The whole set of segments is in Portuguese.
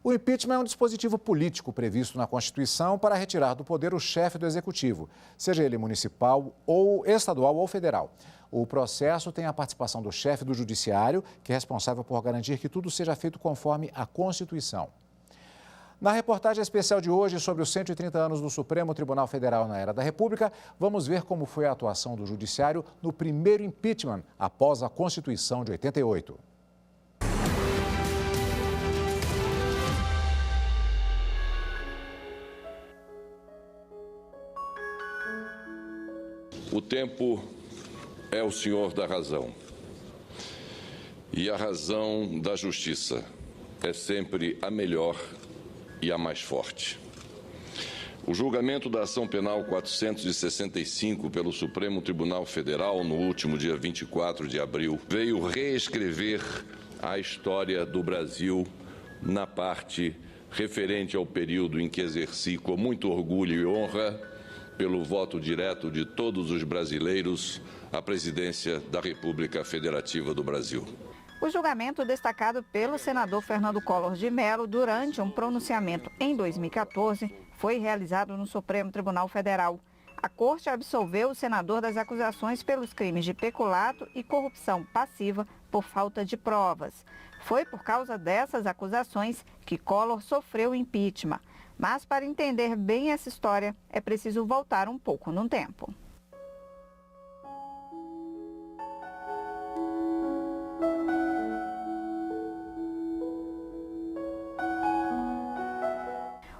O impeachment é um dispositivo político previsto na Constituição para retirar do poder o chefe do Executivo, seja ele municipal ou estadual ou federal. O processo tem a participação do chefe do Judiciário, que é responsável por garantir que tudo seja feito conforme a Constituição. Na reportagem especial de hoje sobre os 130 anos do Supremo Tribunal Federal na Era da República, vamos ver como foi a atuação do Judiciário no primeiro impeachment após a Constituição de 88. O tempo é o senhor da razão. E a razão da justiça é sempre a melhor e a mais forte. O julgamento da ação penal 465 pelo Supremo Tribunal Federal no último dia 24 de abril veio reescrever a história do Brasil na parte referente ao período em que exerci com muito orgulho e honra, pelo voto direto de todos os brasileiros, a presidência da República Federativa do Brasil. O julgamento destacado pelo senador Fernando Collor de Mello durante um pronunciamento em 2014 foi realizado no Supremo Tribunal Federal. A Corte absolveu o senador das acusações pelos crimes de peculato e corrupção passiva por falta de provas. Foi por causa dessas acusações que Collor sofreu impeachment. Mas para entender bem essa história, é preciso voltar um pouco no tempo.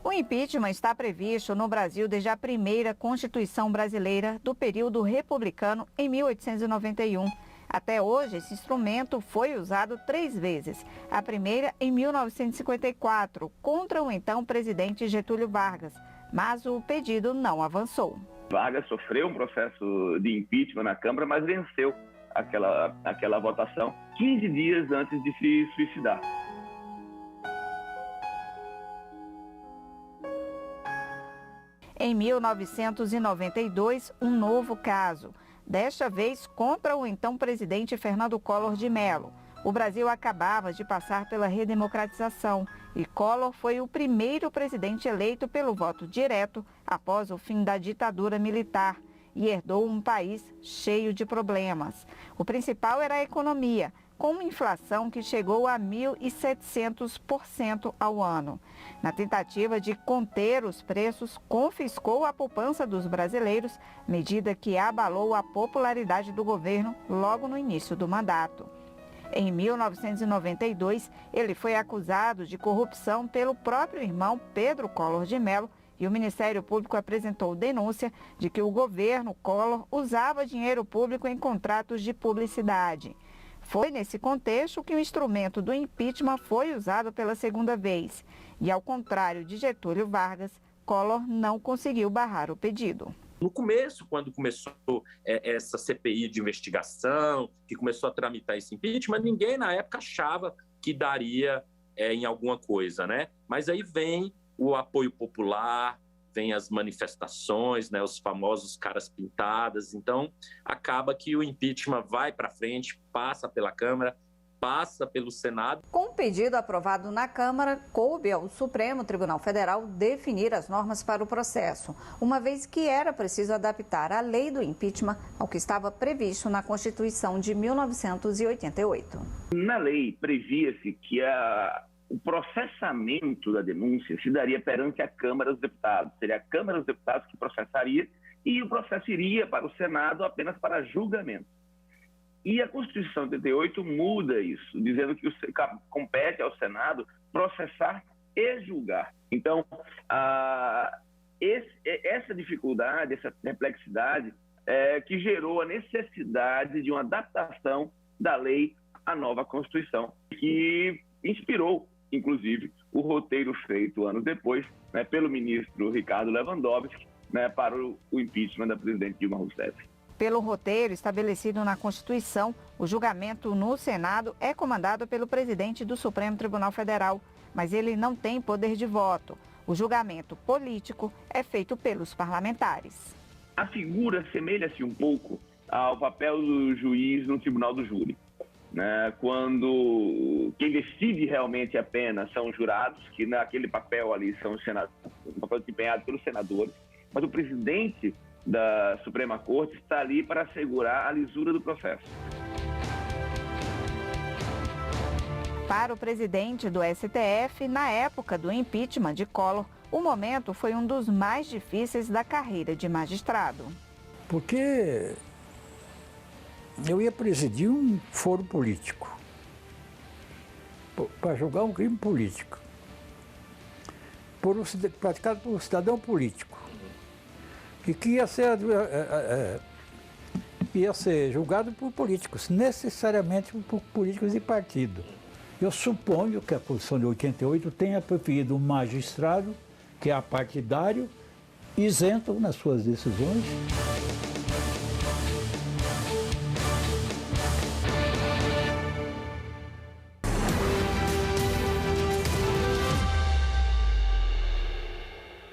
O impeachment está previsto no Brasil desde a primeira Constituição brasileira do período republicano em 1891. Até hoje, esse instrumento foi usado 3 vezes. A primeira em 1954, contra o então presidente Getúlio Vargas, mas o pedido não avançou. Vargas sofreu um processo de impeachment na Câmara, mas venceu aquela votação 15 dias antes de se suicidar. Em 1992, um novo caso. Desta vez contra o então presidente Fernando Collor de Mello. O Brasil acabava de passar pela redemocratização e Collor foi o primeiro presidente eleito pelo voto direto após o fim da ditadura militar e herdou um país cheio de problemas. O principal era a economia, com uma inflação que chegou a 1.700% ao ano. Na tentativa de conter os preços, confiscou a poupança dos brasileiros, medida que abalou a popularidade do governo logo no início do mandato. Em 1992, ele foi acusado de corrupção pelo próprio irmão Pedro Collor de Mello e o Ministério Público apresentou denúncia de que o governo Collor usava dinheiro público em contratos de publicidade. Foi nesse contexto que o instrumento do impeachment foi usado pela segunda vez. E, ao contrário de Getúlio Vargas, Collor não conseguiu barrar o pedido. No começo, quando começou essa CPI de investigação, que começou a tramitar esse impeachment, ninguém na época achava que daria em alguma coisa, né? Mas aí vem o apoio popular, vem as manifestações, né, os famosos caras pintadas. Então, acaba que o impeachment vai para frente, passa pela Câmara, passa pelo Senado. Com o pedido aprovado na Câmara, coube ao Supremo Tribunal Federal definir as normas para o processo, uma vez que era preciso adaptar a lei do impeachment ao que estava previsto na Constituição de 1988. Na lei, previa-se que o processamento da denúncia se daria perante a Câmara dos Deputados. Seria a Câmara dos Deputados que processaria e o processo iria para o Senado apenas para julgamento. E a Constituição de 88 muda isso, dizendo que compete ao Senado processar e julgar. Então, essa dificuldade, essa perplexidade que gerou a necessidade de uma adaptação da lei à nova Constituição, que inspirou, inclusive, o roteiro feito anos depois, né, pelo ministro Ricardo Lewandowski, né, para o impeachment da presidente Dilma Rousseff. Pelo roteiro estabelecido na Constituição, o julgamento no Senado é comandado pelo presidente do Supremo Tribunal Federal, mas ele não tem poder de voto. O julgamento político é feito pelos parlamentares. A figura assemelha-se um pouco ao papel do juiz no tribunal do júri. né, quando quem decide realmente a pena são os jurados, que naquele papel ali são os senadores, um papel desempenhado pelos senadores, mas o presidente da Suprema Corte está ali para assegurar a lisura do processo. Para o presidente do STF, na época do impeachment de Collor, o momento foi um dos mais difíceis da carreira de magistrado. Porque eu ia presidir um foro político, para julgar um crime político, praticado por um cidadão político, e que ia ser julgado por políticos, necessariamente por políticos de partido. Eu suponho que a Constituição de 88 tenha preferido um magistrado que é apartidário, isento nas suas decisões.